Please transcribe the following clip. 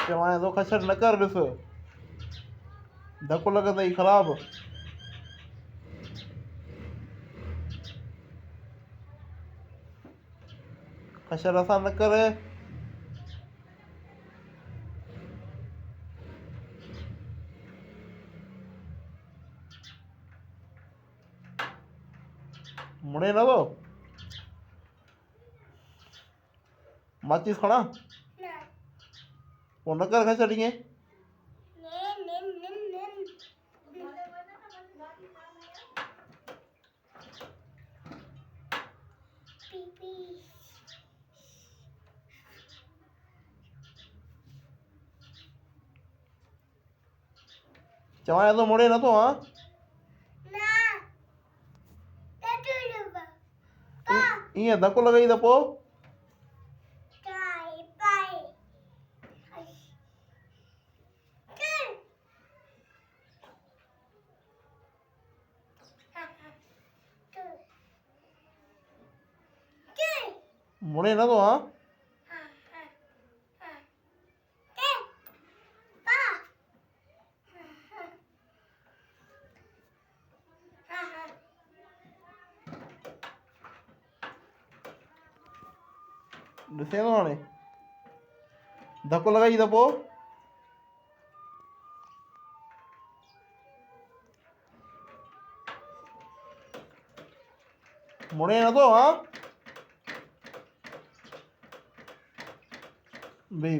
चवां थो खचर न कर ॾिस धकु लॻंदई ख़राबु खचर असां न कर मुड़े नथो माचिस खणा पोइ न कर खचर ईअं चवां थो मुड़े नथो हा ईअं धकु लॻई त पोइ मुड़े नथो हा ॾिसे थो हाणे धकु लॻई त पोइ मुड़े नथो हा बी